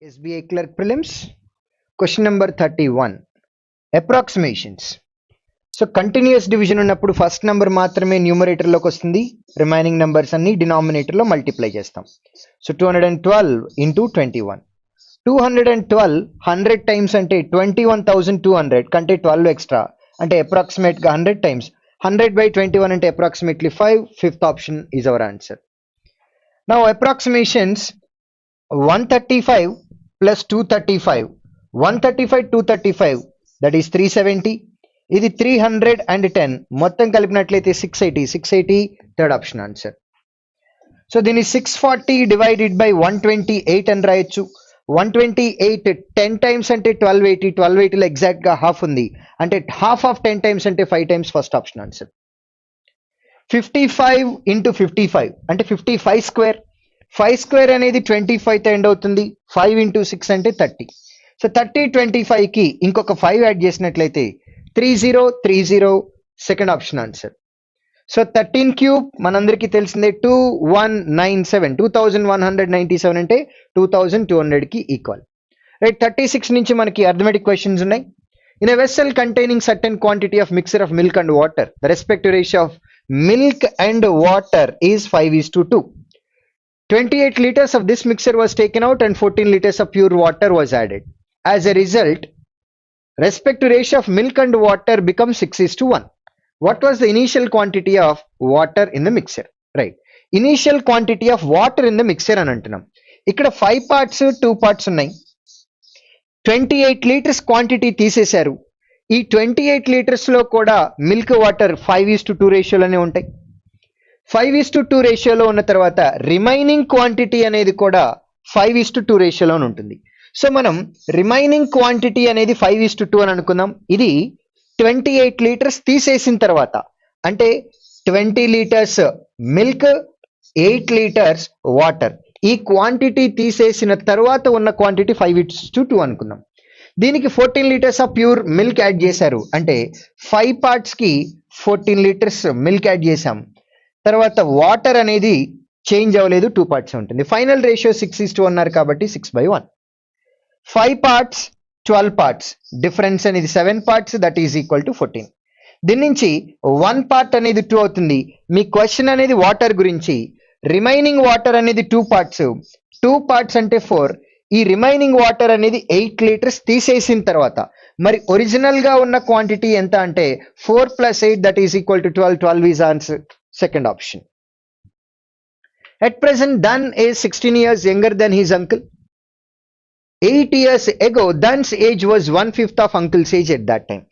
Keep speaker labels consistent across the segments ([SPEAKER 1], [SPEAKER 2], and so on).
[SPEAKER 1] SBI Clerk Prelims. Question number 31. Approximations. So continuous division ఉన్నప్పుడు first number మాత్రమే numerator లోకి వస్తుంది, రిమైనింగ్ నెంబర్స్ అన్ని డినామినేటర్ లో మల్టిప్లై చేస్తాం. So 212 into 21. 212 100 టైమ్స్ అంటే 21,200 కంటే 12 ఎక్స్ట్రా అంటే అప్రాక్సిమేట్ గా 100 టైమ్స్ 100 by 21 అంటే approximately 5. Fifth option is our answer. Now approximations 135 plus 235. 135 235 that is 370. ఇది 310 మొత్తం కలిపినట్లయితే 680 థర్డ్ ఆప్షన్ ఆన్సర్. సో దీన్ని 640 డివైడెడ్ బై 128 అని రాయొచ్చు. 128 10 టైమ్స్ అంటే 1280 లో ఎగ్జాక్ట్ గా హాఫ్ ఉంది అంటే హాఫ్ ఆఫ్ 10 టైమ్స్ అంటే 5 times first option answer. 55 into 55 అంటే 55 స్క్వేర్. 5 స్క్వేర్ అనేది 25 తో ఎండ్ అవుతుంది. 5 into 6 అంటే 30. సో 30 25 కి ఇంకొక 5 యాడ్ చేసినట్లయితే 3030 second option answer. So 13 cube మనందరికీ తెలిసిందే 2197 అంటే 2200 కి ఈక్వల్. రైట్, 36 నుంచి మనకి అర్థమెటిక్ క్వశ్చన్స్ ఉన్నాయి. In a vessel containing certain quantity of mixture of milk and water the respective ratio of milk and water is 5:2. 28 liters of this mixture was taken out and 14 liters of pure water was added. As a result, respective ratio of milk and water becomes 6:1. What was the initial quantity of water in the mixture? Right. Initial quantity of water in the mixture అని అంటున్నాం. ఇక్కడ 5 parts 2 parts ఉన్నాయి. 28 liters quantity తీసేశారు. ఈ 28 liters లో కూడా milk water 5:2 రేషియోలోనే ఉంటాయి. 5:2 రేషియోలో ఉన్న తర్వాత రిమైనింగ్ క్వాంటిటీ అనేది కూడా 5:2 రేషియోలో ఉంటుంది. సో మనం రిమైనింగ్ క్వాంటిటీ అనేది 5:2 అని అనుకుందాం. ఇది 28 లీటర్స్ తీసేసిన తర్వాత అంటే 20 లీటర్స్ మిల్క్ 8 లీటర్స్ వాటర్. ఈ క్వాంటిటీ తీసేసిన తర్వాత ఉన్న క్వాంటిటీ 5:2 అనుకుందాం. దీనికి 14 litres of pure milk add చేశారు అంటే 5 parts కి 14 లీటర్స్ మిల్క్ యాడ్ చేశాం. తర్వాత వాటర్ అనేది చేంజ్ అవ్వలేదు, 2 parts ఉంటుంది. ఫైనల్ రేషియో 6:1 అన్నారు కాబట్టి 6/1. 5 parts 12 parts డిఫరెన్స్ అనేది 7 parts that is equal to 14. దీని నుంచి 1 part అనేది 2 అవుతుంది. మీ క్వశ్చన్ అనేది వాటర్ గురించి. రిమైనింగ్ వాటర్ అనేది 2 parts. 2 parts అంటే 4. ఈ రిమైనింగ్ వాటర్ అనేది 8 లీటర్స్ తీసేసిన తర్వాత మరి ఒరిజినల్ గా ఉన్న క్వాంటిటీ ఎంత అంటే 4 + 8 that is equal to 12. 12 is answer. Second option. At present, Dan is 16 years younger than his uncle. 8 years ago, Dan's age was 1/5 of uncle's age at that time.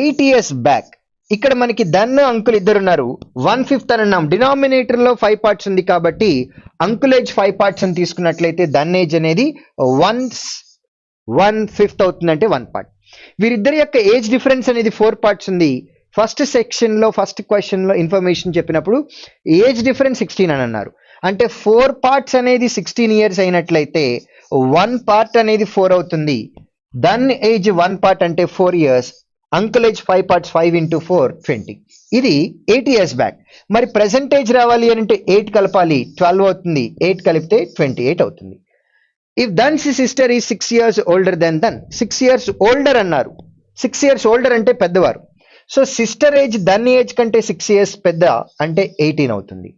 [SPEAKER 1] 8 years back. ఇక్కడ మనకి Dhan uncle ఇద్దరు ఉన్నారు. 1/5 అని అన్నాం. Denominator లో 5 parts ఉంది కాబట్టి uncle age 5 parts అని తీసుకున్నట్లయితే దన్ ఏజ్ అనేది 1/5 అవుతుందంటే 1 part. వీరిద్దరి యొక్క ఏజ్ డిఫరెన్స్ అనేది 4 parts ఉంది. ఫస్ట్ సెక్షన్ లో ఫస్ట్ క్వశ్చన్ లో ఇన్ఫర్మేషన్ చెప్పినప్పుడు ఏజ్ డిఫరెన్స్ 16 అని అన్నారు. అంటే 4 parts అనేది 16 years అయినట్లయితే 1 part అనేది 4 అవుతుంది. దన్ ఏజ్ 1 part అంటే 4 years. Uncle age 5 parts 5 into 4 20. ఇది 8 years బ్యాక్. మరి ప్రెసెంటేజ్ రావాలి అంటే 8 కలపాలి, 12 అవుతుంది. 8 కలిపితే 28 అవుతుంది. ఇఫ్ దన్స్ సిస్టర్ ఈ 6 years older than Dhan, 6 years older అన్నారు. 6 years older అంటే పెద్దవారు. So sister age than age కంటే 6 years పెద్ద అంటే 18 అవుతుంది.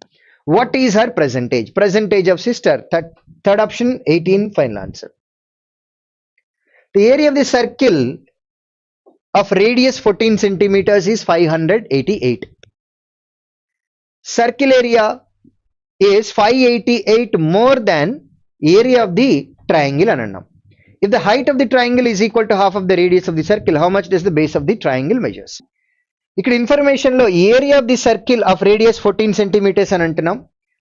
[SPEAKER 1] What is her percentage? Percentage of sister third option 18 final answer. The area of the circle of radius 14 centimeters is 588. Circle area is 588 more than area of the triangle అని అన్నాం. If the height of the triangle is equal to half of the radius of the circle, how much does the base of the triangle measures? ఇక్కడ information లో area of the circle of radius 14 centimeters అని అంటున్నాం.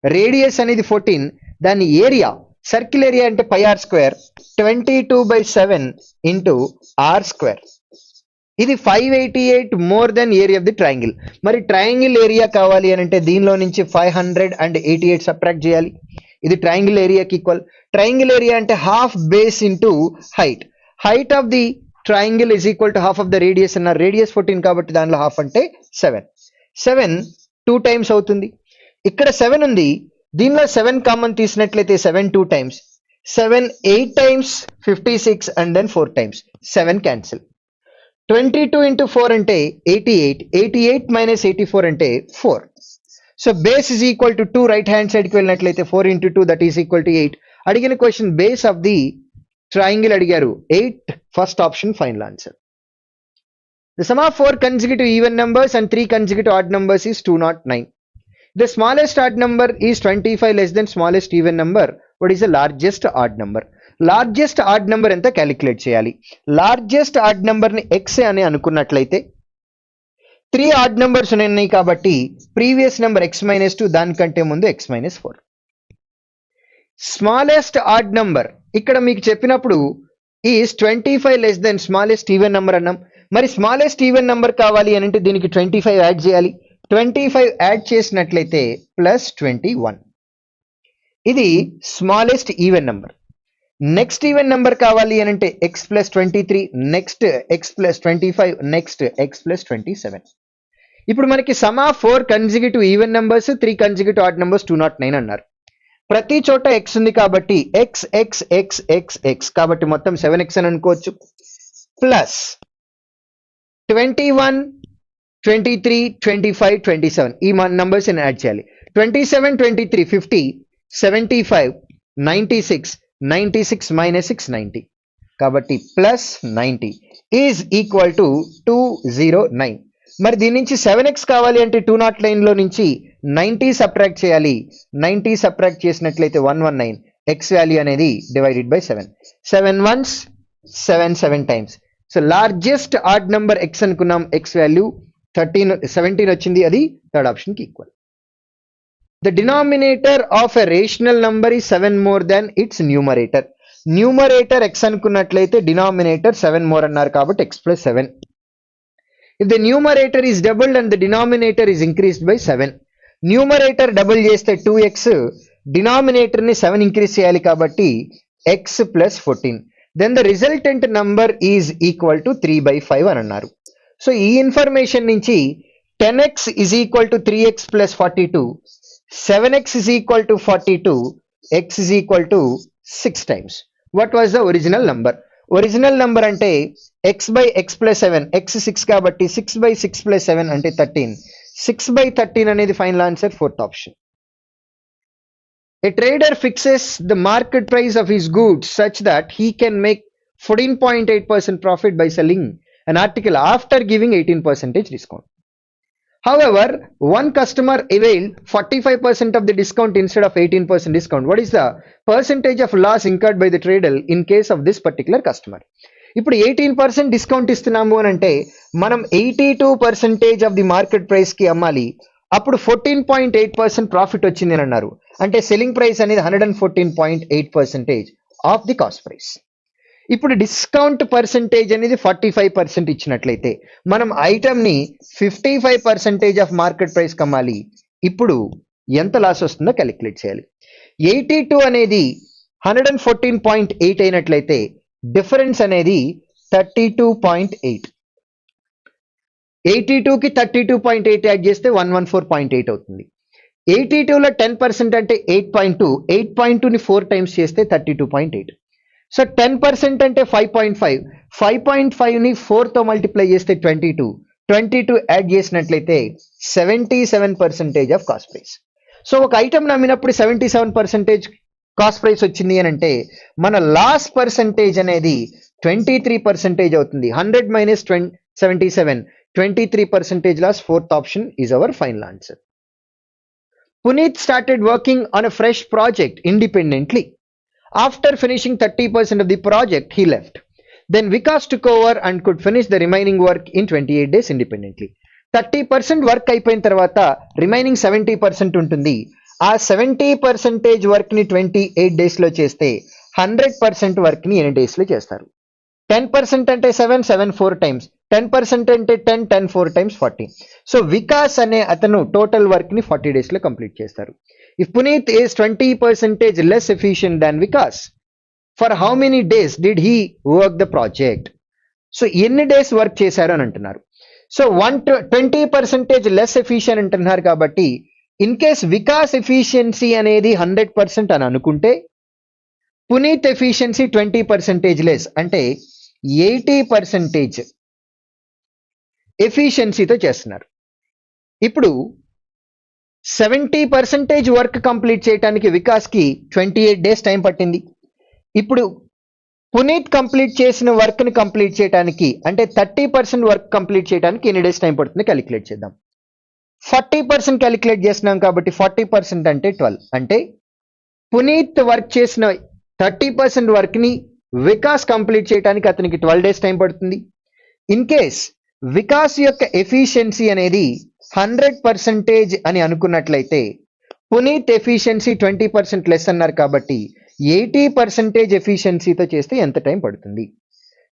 [SPEAKER 1] Radius అనేది 14, దాని area circle area అంటే πr², 22/7 into r². ఇది 588 more than area of the triangle. మరి triangle area కావాలి అని అంటే దీనిలో నుంచి 588 సబ్ట్రాక్ట్ చేయాలి. ఇది ట్రయాంగిల్ ఏరియాకి ఈక్వల్. ట్రయాంగిల్ ఏరియా అంటే half base into height. Height of the triangle is equal to half of the radius అన్నారు. రేడియస్ 14 కాబట్టి దానిలో హాఫ్ అంటే 7. 7 2 times అవుతుంది. ఇక్కడ 7 ఉంది, దీనిలో 7 common తీసినట్లయితే 7 2 times. 7 8 times 56 and then 4 times 7 cancel. 22 into 4 అంటే 88. 88 minus 84 అంటే 4. So base is equal to 2 right hand side కి వెళ్ళినట్లయితే 4 into 2 that is equal to 8. అడిగిన question base of the triangle అడిగారు 8. First option final answer. The sum of 4 consecutive even numbers and 3 consecutive odd numbers is 209. The smallest odd number is 25 less than smallest even number. What is the largest odd number? Largest odd number ఎంత calculate చేయాలి? Largest odd number ని x అని అనుకున్నట్లయితే 3 odd numbers ఉన్నాయి కాబట్టి previous number x-2 దానికంటే ముందు x-4. Smallest odd number ఇక్కడ మీకు చెప్పినప్పుడు is 25 less than smallest even number అన్నాం. మరి స్మాలెస్ట్ ఈవెన్ నెంబర్ కావాలి అని అంటే దీనికి 25 యాడ్ చేయాలి. 25 యాడ్ చేసినట్లయితే +21. ఇది smallest even number. Next even number కావాలి అని అంటే x+23, next x+25, next x+27. ఇప్పుడు మనకి some of 4 consecutive even numbers 3 consecutive odd numbers 209 అన్నారు. ప్రతి చోట x ఉంది కాబట్టి x కాబట్టి మొత్తం 7x అని అనుకోవచ్చు. ప్లస్ 21, 23, 25, 27 ఈ నంబర్స్ యాడ్ చేయాలి. 27, 23, 50, 75, 96, 96 minus 6, 90. కాబట్టి +90 ఈజ్ ఈక్వల్ టు 209. మరి దీని నుంచి 7x కావాలి అంటే 209 లో నుంచి 90 సబ్ట్రాక్ట్ చేయాలి. 90 సబ్ట్రాక్ట్ చేసినట్లయితే 119. x వాల్యూ అనేది divided by 7. 7 ones 7 times. So largest odd number x అనుకున్నాం. x వాల్యూ 17 వచ్చింది. అది థర్డ్ ఆప్షన్ కి equal. The denominator of a rational number is 7 more than its numerator. Numerator x అనుకున్నట్లయితే denominator 7 more అన్నారు కాబట్టి x+7. If the numerator is doubled and the denominator is increased by 7. Numerator double చేస్తే 2x, denominator ని 7 increase చేయాలి కాబట్టి x+14. Then the resultant number is equal to 3/5 అని అన్నారు. So ఈ ఇన్ఫర్మేషన్ నుంచి 10x is equal to 3x plus 42. 7x is equal to 42, x is equal to 6 times. What was the original number? Original number అంటే x by x plus 7, x 6 కాబట్టి 6 by 6 plus 7 అంటే 13. 6 by 13 అనేది final answer, fourth option. A trader fixes the market price of his goods such that he can make 14.8% profit by selling an article after giving 18% discount. However, one customer availed 45% of the discount instead of 18% discount. What is the percentage of loss incurred by the trader in case of this particular customer? ఇప్పుడు 18% discount ఇస్తున్నాము అని అంటే మనం 82% of the market price కి అమ్మాలి. అప్పుడు 14.8% profit వచ్చింది అని అన్నారు. అంటే సెల్లింగ్ ప్రైస్ అనేది 114.8% ఆఫ్ ది కాస్ట్ ప్రైస్. ఇప్పుడు డిస్కౌంట్ పర్సంటేజ్ అనేది 45% ఇచ్చినట్లయితే మనం ఐటమ్ ని 55% ఆఫ్ మార్కెట్ ప్రైస్ కమ్మాలి. ఇప్పుడు ఎంత లాస్ వస్తుందో క్యాలిక్యులేట్ చేయాలి. 82 అనేది 114.8 అయినట్లయితే డిఫరెన్స్ అనేది 32.8. 82కి 32.8 యాడ్ చేస్తే 114.8 అవుతుంది. 82లో 10% అంటే 8.2. 8.2ని 4 టైమ్స్ చేస్తే 32.8. సో 10% అంటే 5.5. 5.5ని 4తో మల్టిప్లై చేస్తే 22. 22 యాడ్ చేసినట్లయితే 77% ఆఫ్ కాస్ట్ ప్రైస్. సో ఒక ఐటమ్ నమ్మినప్పుడు 77% కాస్ట్ ప్రైస్ వచ్చింది అని అంటే మన లాస్ పర్సంటేజ్ అనేది 23% అవుతుంది. 100 minus 77, 23% loss. Fourth option is our final answer. Puneet started working on a fresh project independently. After finishing 30% of the project, he left. Then Vikas took over and could finish the remaining work in 28 days independently. 30% work అయిపోయిన తర్వాత remaining 70% ఉంటుంది. ఆ 70% work ని 28 days లో చేస్తే 100% work ని ఎన్ని days లో చేస్తారు? 10% అంటే 7, 7 4 times. 10% అంటే 10, 10 4 times 40. సో వికాస్ అనే అతను టోటల్ వర్క్ ని 40 days లో కంప్లీట్ చేస్తారు. If Puneet is 20% less efficient than Vikas, for how many days did he work the project? So ఎన్ని డేస్ వర్క్ చేశారు అని అంటున్నారు. సో 20% లెస్ ఎఫిషియెంట్ అంటున్నారు కాబట్టి ఇన్ కేస్ వికాస్ ఎఫిషియన్సీ అనేది 100% అని అనుకుంటే పునీత్ ఎఫిషియన్సీ 20% లెస్, అంటే 80% ఎఫిషియన్సీతో చేస్తున్నారు. ఇప్పుడు 70% వర్క్ కంప్లీట్ చేయడానికి వికాస్కి 28 days టైం పట్టింది. ఇప్పుడు పునీత్ కంప్లీట్ చేసిన వర్క్ని కంప్లీట్ చేయడానికి, అంటే 30% వర్క్ కంప్లీట్ చేయడానికి ఎన్ని డేస్ టైం పడుతుంది క్యాలిక్యులేట్ చేద్దాం. 40% క్యాలిక్యులేట్ చేస్తున్నాం కాబట్టి 40% అంటే 12, అంటే పునీత్ వర్క్ చేసిన 30% వర్క్ని వికాస్ కంప్లీట్ చేయడానికి అతనికి 12 days టైం పడుతుంది. ఇన్ కేస్ వికాస్ యొక్క ఎఫిషియన్సీ అనేది 100% అని అనుకున్నట్లయితే పునీత్ ఎఫిషియన్సీ 20% లెస్ అన్నారు కాబట్టి 80% ఎఫిషియన్సీతో చేస్తే ఎంత టైం పడుతుంది?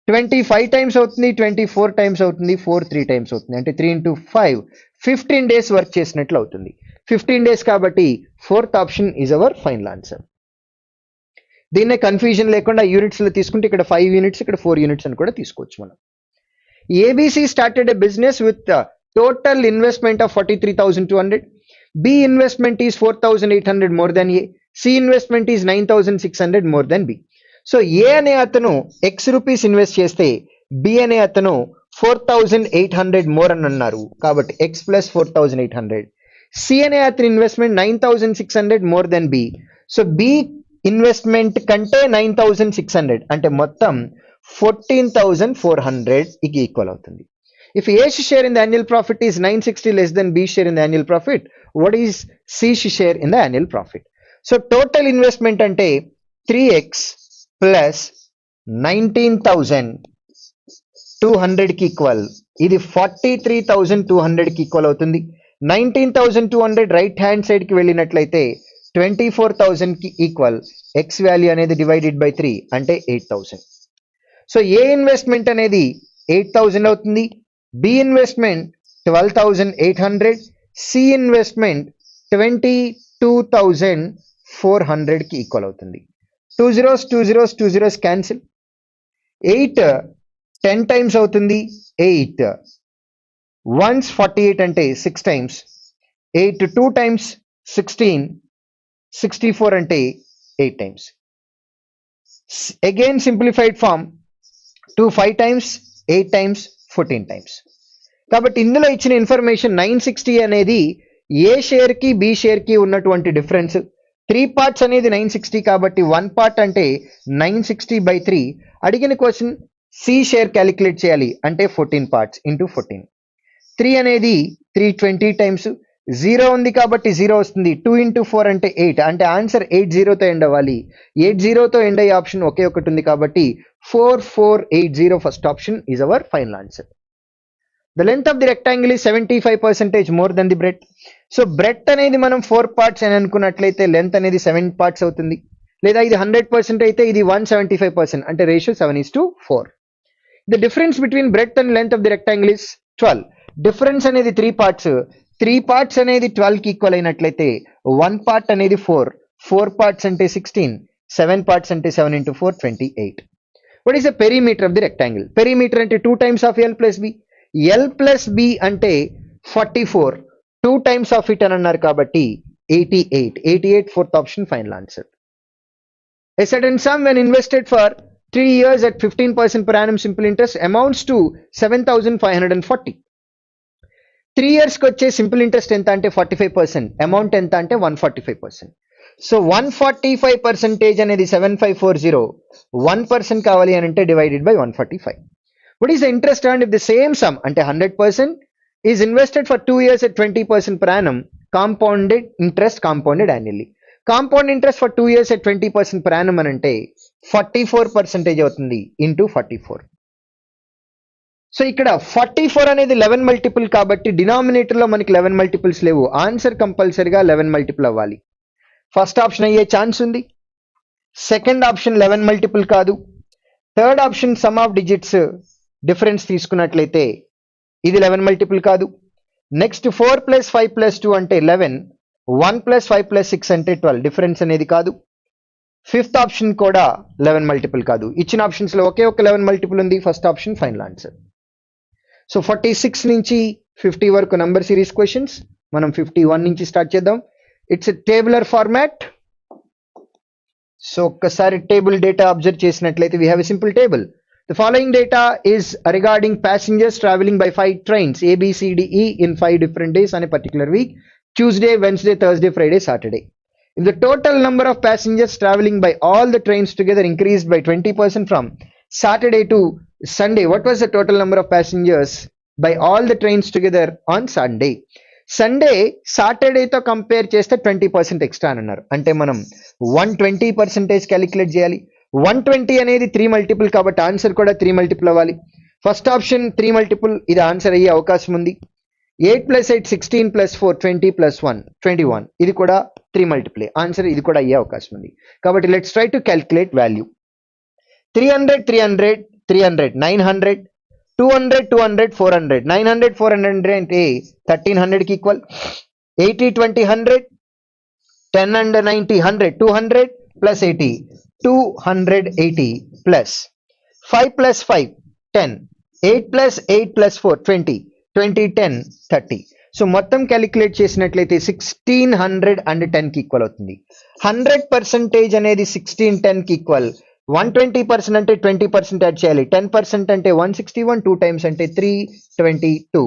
[SPEAKER 1] 25 times అవుతుంది, 24 times అవుతుంది, 3 times అవుతుంది, అంటే 3 into 5 15 days వర్క్ చేసినట్లు అవుతుంది. 15 days కాబట్టి 4th option is our final answer. దీన్నే కన్ఫ్యూజన్ లేకుండా యూనిట్స్లో తీసుకుంటే ఇక్కడ 5 units, ఇక్కడ 4 units అని కూడా తీసుకోవచ్చు మనం. ABC started a business with total investment of 43,200. B investment is 4,800 more than A. C investment is 9,600 more than B. So ఏ అనే అతను X రూపీస్ ఇన్వెస్ట్ చేస్తే B అనే అతను 4,800 మోర్ అని అన్నారు కాబట్టి X plus 4,800. C అనే అతని investment 9,600 more than B. So B investment కంటే 9,600 అంటే మొత్తం 14,400 కి ఈక్వల్ అవుతుంది. If A's share in the annual profit is 960 less than B's share in the annual profit, what is C's share in the annual profit? So total investment ante 3x plus 19,200 కి equal, ఇది 43,200 కి equal అవుతుంది. 19,200 right hand side కి వెళ్ళినట్లయితే 24,000 కి equal. X value అనేది divided by 3 అంటే 8,000. So ఏ investment అనేది 8,000 అవుతుంది, B ఇన్వెస్ట్మెంట్ 12,800, C ఇన్వెస్ట్మెంట్ 22,400 కి ఈక్వల్ అవుతుంది. 2 zeros క్యాన్సిల్. 8 10 times అవుతుంది, 8 once 48 అంటే 6 times, 8 2 times 16 64 అంటే 8 times. Again simplified form 2 5 times 8 times 14 times. కాబట్టి ఇందులో ఇచ్చిన ఇన్ఫర్మేషన్ 960 అనేది ఏ షేర్ కి B షేర్ కి ఉన్నటువంటి డిఫరెన్స్. 3 parts అనేది 960 కాబట్టి 1 part అంటే 960/3. అడిగిన క్వశ్చన్ C షేర్ క్యాలిక్యులేట్ చేయాలి అంటే 14 parts into 14. 3 అనేది 320 times, 0 ఉంది కాబట్టి 0 వస్తుంది. 2 into 4 అంటే 8, అంటే ఆన్సర్ 80తో ఎండ్ అవ్వాలి. 80తో ఎండ్ అయ్యే ఆప్షన్ ఒకే ఒకటి ఉంది కాబట్టి 4480 first option is our final answer. The length of the rectangle is 75% more than the breadth. So breadth అనేది మనం 4 parts అని అనుకున్నట్లయితే లెంత్ అనేది 7 parts అవుతుంది. లేదా ఇది 100% అయితే ఇది 175%, అంటే ratio 7:4. The difference between breadth and length of the rectangle is 12. Difference అనేది 3 parts. 3 parts అనేది 12 కి ఈక్వల్ అయినట్లయితే 1 part అనేది 4, 4 parts అంటే 16, 7 parts అంటే 7 into 4 28. What is the perimeter of the rectangle? Perimeter అంటే 2 times of L plus B. L plus B అంటే 44, 2 times of it అని అన్నారు కాబట్టి 88 fourth option final answer. A certain sum when invested for 3 years at 15% per annum simple interest amounts to 7,540. 3 years కి వచ్చే simple interest ఎంత అంటే 45%, amount ఎంత అంటే 145%. సో 145% అనేది 7540, 1% కావాలి అని అంటే divided by 145. What is the interest earned if the same sum అంటే 100% is invested for 2 years at 20% per annum, compounded interest compounded annually. Compound interest for 2 years at 20% per annum అని అంటే 44% అవుతుంది into 44. సో ఇక్కడ 44 అనేది 11 multiple కాబట్టి denominator లో మనకి 11 multiples లేవు. ఆన్సర్ కంపల్సరీగా 11 మల్టిపుల్ అవ్వాలి. ఫస్ట్ ఆప్షన్ అయ్యే ఛాన్స్ ఉంది, సెకండ్ ఆప్షన్ 11 మల్టిపుల్ కాదు, third option some of digits difference తీసుకున్నట్లయితే ఇది 11 మల్టిపుల్ కాదు. నెక్స్ట్ 4 + 5 + 2 అంటే 11, 1 + 5 + 6 అంటే 12, డిఫరెన్స్ అనేది కాదు. ఫిఫ్త్ ఆప్షన్ కూడా 11 మల్టిపుల్ కాదు. ఇచ్చిన ఆప్షన్స్ లో ఒకే ఒక 11 మల్టిపుల్ ఉంది. First option final answer. So 46 నుంచి 50 వరకు నంబర్ సిరీస్ క్వశ్చన్స్. మనం 51 నుంచి స్టార్ట్ చేద్దాం. It's a tabular format. So ఒక్కసారి టేబుల్ డేటా అబ్జర్వ్ చేసినట్లయితే we have a simple table. The following data is regarding passengers traveling by 5 trains A, B, C, D, E in 5 different days on a particular week: Tuesday, Wednesday, Thursday, Friday, Saturday. If the total number of passengers traveling by all the trains together increased by 20% from Saturday to Sunday, what was the total number of passengers by all the trains together on Sunday? Sunday సాటర్డేతో compare చేస్తే 20% extra అని అన్నారు. అంటే మనం 120% calculate చేయాలి. 120 అనేది 3 multiple కాబట్టి answer కూడా 3 మల్టిపుల్ అవ్వాలి. ఫస్ట్ ఆప్షన్ 3 మల్టిపుల్, ఇది ఆన్సర్ అయ్యే అవకాశం ఉంది. 8 + 8 16 + 4 20 + 1 21, ఇది కూడా 3 మల్టిపుల్, ఆన్సర్ ఇది కూడా అయ్యే అవకాశం ఉంది. కాబట్టి let's try to calculate value. 300 300 300 900, 200 200 400, 900 400 అంటే 1300 కి ఈక్వల్. 80 20 100, 10 and 90 100, 200 + 80 280 plus 5 + 5 10, 8 + 8 + 4 20, 20 10 30. సో మొత్తం క్యాలిక్యులేట్ చేసినట్లయితే 1610 కి ఈక్వల్ అవుతుంది. 100% అనేది 1610 కి ఈక్వల్. 120% అంటే 20% యాడ్ చేయాలి. 10% అంటే 161, 2 times అంటే 322.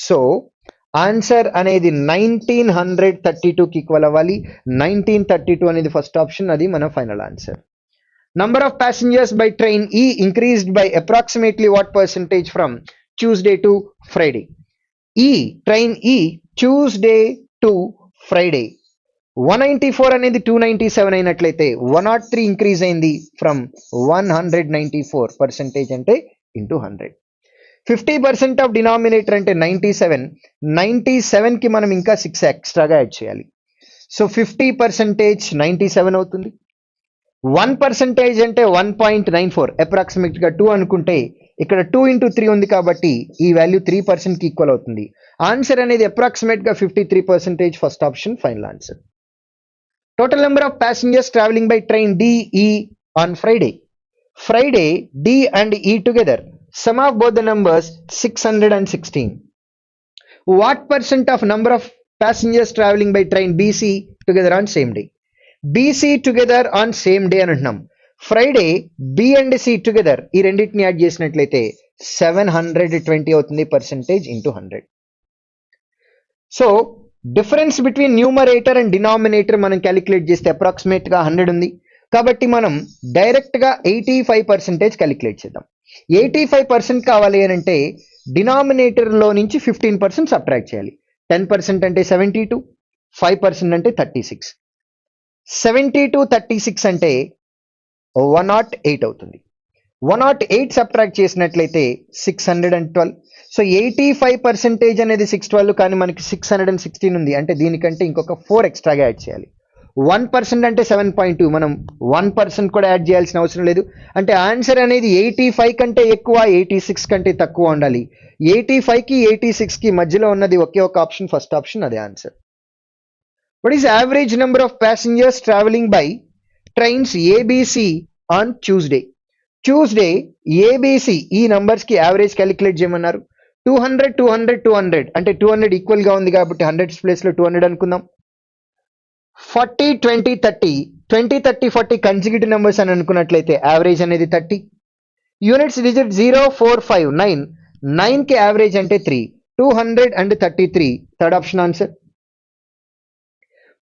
[SPEAKER 1] సో ఆన్సర్ అనేది 1932 కి ఈక్వల్ అవ్వాలి. 1932 అనేది ఫస్ట్ ఆప్షన్, అది మన final answer. Number of passengers by train E increased by approximately what percentage from Tuesday to Friday? ఈ train E Tuesday to Friday 194 అనేది 297 అయినట్లయితే 103 ఇంక్రీజ్ అయింది ఫ్రమ్ 194% అంటే ఇంటూ 100. 50% ఆఫ్ డినామినేటర్ అంటే 97. 97 కి మనం ఇంకా 6 ఎక్స్ట్రాగా యాడ్ చేయాలి. సో 50% 97 అవుతుంది. 1% అంటే 1.94, అప్రాక్సిమేట్ గా 2 అనుకుంటే ఇక్కడ 2 × 3 ఉంది కాబట్టి ఈ వాల్యూ 3% కి ఈక్వల్ అవుతుంది. ఆన్సర్ అనేది అప్రాక్సిమేట్ గా 53%, first option final answer. Total number of passengers traveling by train D, E on Friday. Friday, D and E together. Sum of both the numbers 616. What percent of number of passengers traveling by train BC together on same day? BC together on same day అంటున్నాం. Friday B and C together ఈ రెండింటిని add చేసినట్లయితే 720 అవుతుంది percentage into 100. So difference between numerator and denominator మనం calculate చేస్తే approximate గా 100 ఉంది కాబట్టి మనం డైరెక్ట్ గా 85% క్యాలిక్యులేట్ చేద్దాం. 85% కావాలి అని అంటే డినామినేటర్ లో నుంచి 15% సబ్ట్రాక్ట్ చేయాలి. 10% అంటే 72, 5% అంటే 36. 72 36 అంటే 108 అవుతుంది. 108 సబ్ట్రాక్ట్ చేసినట్లయితే 612. సో 85% అనేది 612, కానీ మనకి 616 ఉంది అంటే దీనికంటే ఇంకొక 4 ఎక్స్ట్రాగా యాడ్ చేయాలి. 1% అంటే 7.2, మనం 1% కూడా యాడ్ చేయాల్సిన అవసరం లేదు. అంటే ఆన్సర్ అనేది 85 కంటే ఎక్కువ, 86 కంటే తక్కువ ఉండాలి. 85 కి 86 కి మధ్యలో ఉన్నది ఒకే ఒక ఆప్షన్, ఫస్ట్ ఆప్షన్, అదే answer. What is average number of passengers travelling by trains ABC on Tuesday? Tuesday ABC ఈ నంబర్స్ కి యావరేజ్ క్యాలిక్యులేట్ చేయమన్నారు. 200 200 200 అంటే 200 ఈక్వల్ గా ఉంది కాబట్టి 100 ప్లేస్ లో 200 అనుకుందాం. 40 20 30 20 30 40 కన్సిక్యూటివ్ నెంబర్స్ అని అనుకున్నట్లయితే యావరేజ్ అనేది 30. యూనిట్స్ డిజిట్ 0 4 5 9 9 కి యావరేజ్ అంటే 3. 233, third option answer.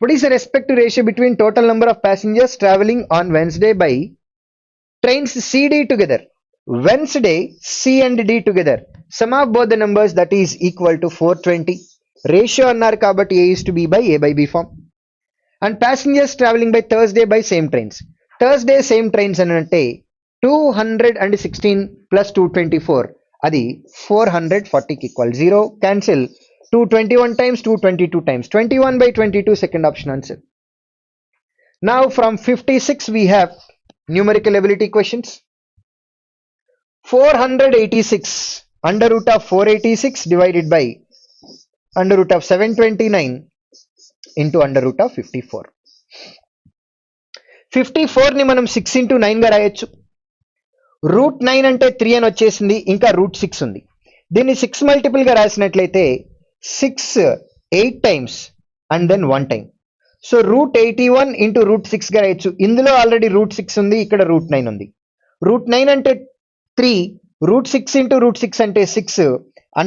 [SPEAKER 1] What is the respective ratio between total number of passengers traveling on Wednesday by trains CD together? Wednesday C and D together. Sum of both the numbers that is equal to 420. Ratio అన్నారు కాబట్టి A is to B by A by B form. And passengers traveling by Thursday by same trains. Thursday same trains అని అంటే 216 plus 224 అది 440 కి equal. 0 cancel. 221 times 222 times 21 by 22, second option answer. Now from 56 we have numerical ability questions. 486 under root of 486 divided by under root of 729 into under root of 54. 54 ని మనం 6 into 9 గా రాయొచ్చు. Route 9 అంటే 3 అని వచ్చేసింది, ఇంకా రూట్ 6 ఉంది. దీన్ని 6 మల్టిపుల్ గా రాసినట్లయితే 6 8 times and then 1 time. So √81 into √6 గా రాయొచ్చు. ఇందులో ఆల్రెడీ √6 ఉంది, ఇక్కడ √9 ఉంది. √9 అంటే 3, √6 ఇంటూ √6 అంటే 6,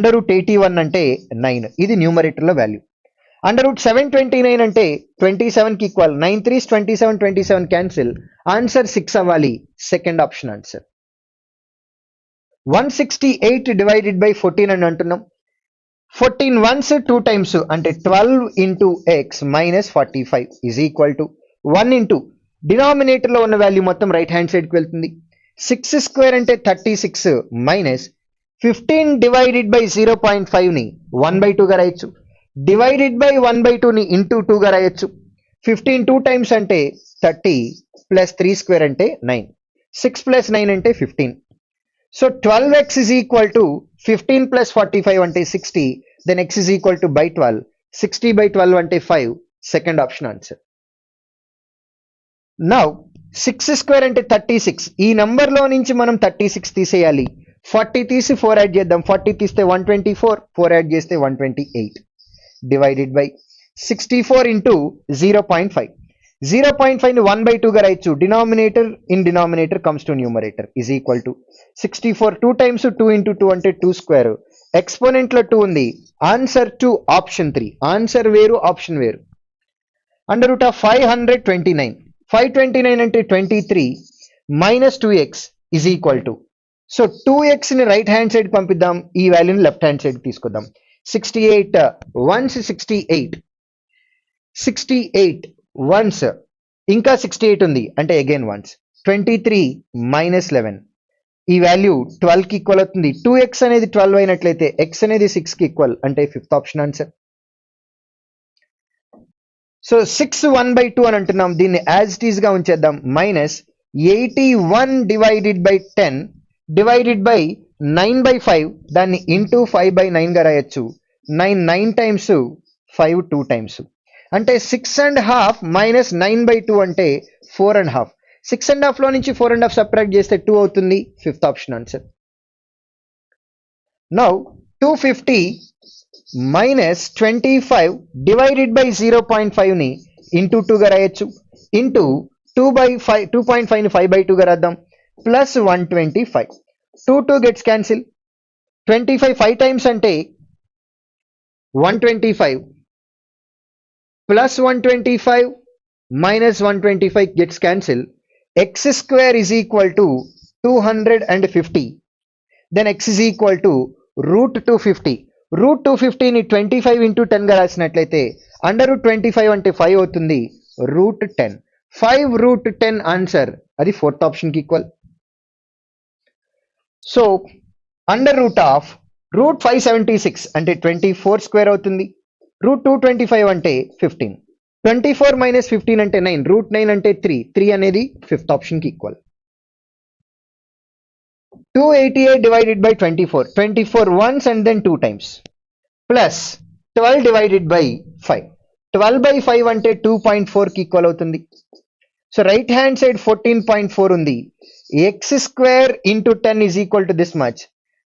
[SPEAKER 1] √81 అంటే 9. ఇది న్యూమరేటర్ లో వాల్యూ. √729 అంటే 27 కి ఈక్వల్. 9 3s 27, 27 cancel. ఆన్సర్ 6 అవ్వాలి. Second option answer. 168 divided by 14 అని అంటున్నాం. 14 వన్స్ 2 టైమ్స్ అంటే 12 into X minus 45 is equal to 1 into denominator లో ఉన్న వాల్యూ మొత్తం రైట్ హ్యాండ్ సైడ్ కి వెళ్తుంది. 6 స్క్వేర్ అంటే 36 మైనస్ 15 డివైడెడ్ బై 0.5 ని 1/2 గా రాయొచ్చు. డివైడెడ్ బై 1/2 ని ఇంటూ 2 గా రాయొచ్చు. 15 2 టైమ్స్ అంటే 30 ప్లస్ 3 స్క్వేర్ అంటే 9. 6 ప్లస్ 9 అంటే 15. So 12x is equal to 15 plus 45 అంటే 60. Then x is equal to by 12. 60 by 12 అంటే 5. Second option answer. Now 6 square అంటే 36. ఈ నంబర్ లో నుంచి మనం 36 తీసేయాలి. 40 తీసి 4 యాడ్ చేద్దాం. 40 తీస్తే 124, 4 యాడ్ చేస్తే 128. Divided by 64 into 0.5. 0.5 ని 1/2 గా రాయొచ్చు. Denominator in denominator comes to numerator is equal to 64 2 times 2 into 2 అంటే 2 స్క్వేర్. ఎక్స్పోనెంట్ లో 2 ఉంది. Answer 2 option 3. ఆన్సర్ వేరు, ఆప్షన్ వేరు. √529. 529 అంటే 23 minus 2x is equal to. So 2x ని రైట్ హ్యాండ్ సైడ్ పంపిద్దాం, ఈ వాల్యూని లెఫ్ట్ హ్యాండ్ సైడ్ తీసుకొద్దాం. 68 వన్స్ 68, 68 వన్స్ ఇంకా 68 ఉంది అంటే అగైన్ వన్స్. 23 మైనస్ 11 ఈ వాల్యూ 12 కి ఈక్వల్ అవుతుంది. 2x అనేది 12 అయినట్లయితే x అనేది 6 కి ఈక్వల్ అంటే ఫిఫ్త్ ఆప్షన్ ఆన్సర్. సో 6 1/2 అని అంటున్నాం, దీన్ని యాజ్ ఇట్ ఈస్ గా ఉంచేద్దాం. Minus 81 divided by 10 divided by 9/5, దాన్ని ఇంటూ 5/9 గా రాయొచ్చు. 9 టైమ్స్ 5 2 టైమ్స్ అంటే 6.5 మైనస్ 9/2 అంటే 4.5. 6.5 లో నుంచి 4.5 సబ్ట్రాక్ట్ చేస్తే 2 అవుతుంది. Fifth option answer. Now 250 minus 25 divided by 0.5 ని ఇంటూ 2 గా రాయొచ్చు. ఇంటూ 2.5 ని 5/2 గా రాద్దాం. ప్లస్ 125. 2 gets cancel. 25 5 టైమ్స్ అంటే 125 plus 125 minus 125 gets cancelled. X square is equal to 250. Then x is equal to √250. √250 ని 25 into 10 గా రాసినట్లయితే √25 అంటే 5 అవుతుంది. √10. 5 √10 ఆన్సర్. అది ఫోర్త్ ఆప్షన్ కి ఈక్వల్. సో √576 అంటే 24 స్క్వేర్ అవుతుంది. √225 అంటే 15. 24 మైనస్ 15 అంటే 9. √9 అంటే 3 అనేది ఫిఫ్త్ ఆప్షన్ కి equal. 288 divided by 24 ones and then 2 times plus 12 divided by 5. 12/5 అంటే 2.4 కి ఈక్వల్ అవుతుంది. సో రైట్ హ్యాండ్ సైడ్ 14.4 ఉంది. x square into 10 is equal to this much.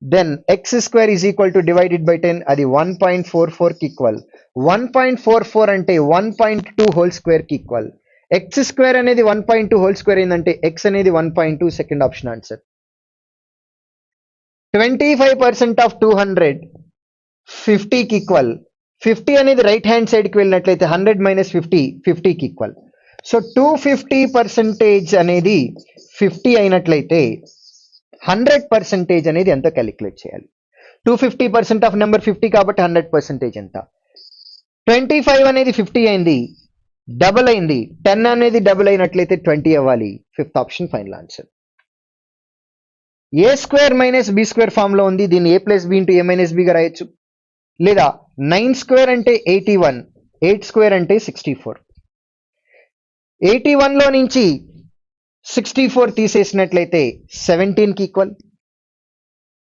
[SPEAKER 1] Then x square is equal to divided by 10, అది 1.44 కి equal. 1.44 అంటే 1.2 whole square కి equal. x square అనేది 1.2 whole square ఏంటంటే x అనేది 1.2. Second option answer. 25% ఆఫ్ 200 50 కి equal. 50 అనేది రైట్ హ్యాండ్ సైడ్ కి వెళ్ళినట్లయితే 100 మైనస్ 50 కి ఈక్వల్. సో 250% అనేది 50 అయినట్లయితే 100% అనేది ఎంతో క్యాలిక్యులేట్ చేయాలి. 250% ఆఫ్ నెంబర్ 50 కాబట్టి 100% ఎంత? 25 అనేది 50 అయింది, డబుల్ అయింది. 10 అనేది డబుల్ అయినట్లయితే 20 అవ్వాలి. Fifth option final answer. A square minus B square form లో ఉంది. దీన్ని a plus B into a minus B గా రాయొచ్చు. లేదా 9 స్క్వేర్ అంటే 81, 8 స్క్వేర్ అంటే 64. 81 లో నుంచి 64 తీసేసినట్లయితే 17 కి equal.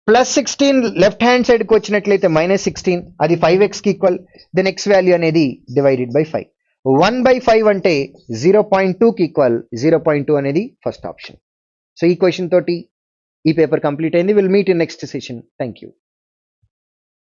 [SPEAKER 1] Plus 16 left hand side కి వచ్చినట్లయితే -16, అది 5x కి ఈక్వల్. దెన్ x వాల్యూ అనేది డివైడెడ్ బై 5. 1/5 అంటే 0.2 కి ఈక్వల్. 0.2 అనేది ఫస్ట్ ఆప్షన్. సో ఈ క్వశ్చన్ తోటి ఈ పేపర్ కంప్లీట్ అయింది. Will meet in next session. Thank you.